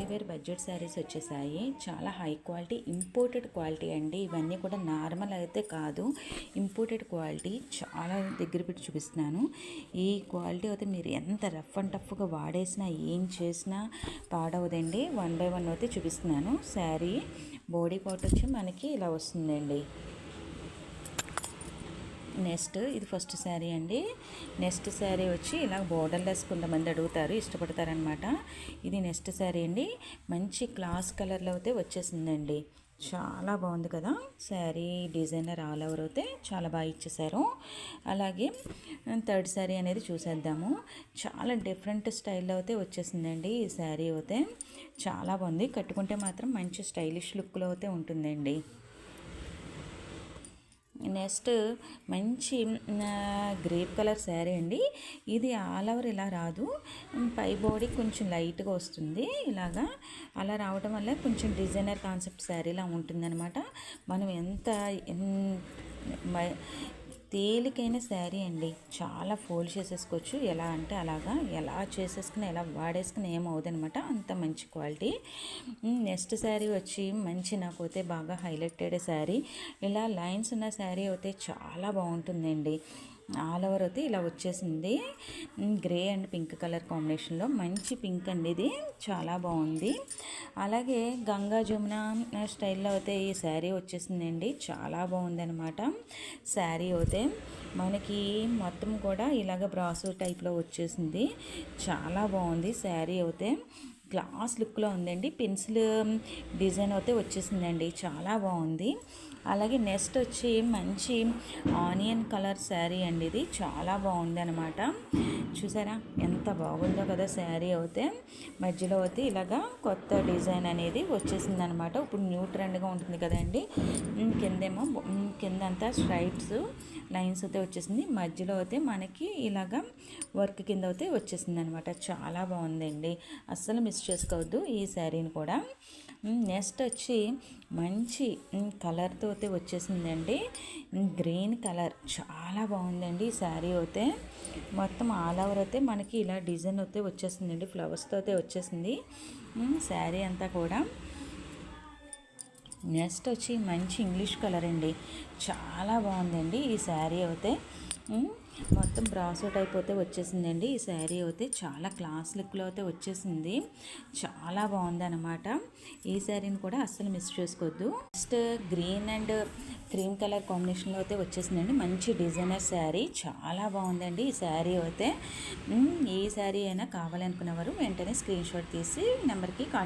Wear budget saris వచ్చేసాయి. చాలా high quality imported quality అండి. ఇవన్నీ కూడా నార్మల్ అయితే కాదు, ఇంపోర్టెడ్ క్వాలిటీ. చాలా దగ్గర పెట్టి చూపిస్తున్నాను. ఈ క్వాలిటీ అయితే మీరు ఎంత రఫ్ అండ్ టఫ్గా వాడేసినా ఏం చేసినా పాడవదండి. 1 బై 1 అయితే చూపిస్తున్నాను. శారీ బాడీ పార్ట్ వచ్చి మనకి ఇలా వస్తుందండి. నెక్స్ట్ ఇది ఫస్ట్ శారీ అండి. నెక్స్ట్ శారీ వచ్చి ఇలా బోర్డర్లెస్ కొంతమంది అడుగుతారు, ఇష్టపడతారనమాట. ఇది నెక్స్ట్ శారీ అండి. మంచి క్లాస్ కలర్లో అయితే వచ్చేసిందండి. చాలా బాగుంది కదా శారీ. డిజైనర్ ఆల్ ఓవర్ అయితే చాలా బాగా ఇచ్చేసారు. అలాగే థర్డ్ శారీ అనేది చూసేద్దాము. చాలా డిఫరెంట్ స్టైల్లో అయితే వచ్చేసిందండి ఈ శారీ. అయితే చాలా బాగుంది. కట్టుకుంటే మాత్రం మంచి స్టైలిష్ లుక్లో అయితే ఉంటుందండి. నెక్స్ట్ మంచి గ్రేప్ కలర్ శారీ అండి. ఇది ఆల్ ఓవర్ ఇలా రాదు, పై బాడీ కొంచెం లైట్గా వస్తుంది. ఇలాగా అలా రావడం వల్ల కొంచెం డిజైనర్ కాన్సెప్ట్ శారీలా ఉంటుందన్నమాట. మనం ఎంత తేలికైన శారీ అండి. చాలా ఫోల్డ్ చేసేసుకోవచ్చు. ఎలా అంటే అలాగా, ఎలా చేసేసుకుని ఎలా వాడేసుకుని ఏమవుదనమాట. అంత మంచి క్వాలిటీ. నెక్స్ట్ శారీ వచ్చి మంచి నాకైతే బాగా హైలైటెడ్ శారీ. ఇలా లైన్స్ ఉన్న శారీ అయితే చాలా బాగుంటుందండి. ఆల్ ఓవర్ అయితే ఇలా వచ్చేసింది. గ్రే అండ్ పింక్ కలర్ కాంబినేషన్లో మంచి పింక్ అండి. ఇది చాలా బాగుంది. అలాగే గంగా జమున స్టైల్లో అయితే ఈ శారీ వచ్చేసిందండి. చాలా బాగుంది అనమాట. శారీ అయితే మనకి మొత్తం కూడా ఇలాగ బ్రాసో టైప్లో వచ్చేసింది. చాలా బాగుంది శారీ అయితే. గ్లాస్ లుక్లో ఉందండి. పెన్సిల్ డిజైన్ అయితే వచ్చేసిందండి. చాలా బాగుంది. అలాగే నెక్స్ట్ వచ్చి మంచి ఆనియన్ కలర్ శారీ అండి. ఇది చాలా బాగుంది అనమాట. చూసారా ఎంత బాగుందో కదా శారీ అయితే. మధ్యలో అయితే ఇలాగా కొత్త డిజైన్ అనేది వచ్చేసింది అనమాట. ఇప్పుడు న్యూ ట్రెండ్గా ఉంటుంది కదండి. కిందేమో కిందంతా స్ట్రైట్స్ లైన్స్ అయితే వచ్చేసింది. మధ్యలో అయితే మనకి ఇలాగా వర్క్ కింద అయితే వచ్చేసింది అనమాట. చాలా బాగుందండి. అస్సలు మిస్ చేసుకోవద్దు ఈ శారీని కూడా. నెక్స్ట్ వచ్చి మంచి కలర్తో అయితే వచ్చేసిందండి. గ్రీన్ కలర్ చాలా బాగుందండి ఈ శారీ అయితే. మొత్తం ఆల్ ఓవర్ అయితే మనకి ఇలా డిజైన్ అయితే వచ్చేసిందండి. ఫ్లవర్స్తో అయితే వచ్చేసింది శారీ అంతా కూడా. నెక్స్ట్ వచ్చి మంచి ఇంగ్లీష్ కలర్ అండి. చాలా బాగుందండి ఈ శారీ అయితే. మొత్తం బ్రాసో టైప్ అయితే వచ్చేసిందండి ఈ శారీ అయితే. చాలా క్లాస్ లుక్లో అయితే వచ్చేసింది. చాలా బాగుంది అనమాట. ఈ శారీని కూడా అస్సలు మిస్ చేసుకోవద్దు. Next green and cream colour కాంబినేషన్లో అయితే వచ్చేసిందండి. మంచి డిజైనర్ శారీ. చాలా బాగుందండి ఈ శారీ అయితే. ఏ శారీ అయినా కావాలనుకునేవారు వెంటనే స్క్రీన్ షాట్ తీసి నెంబర్కి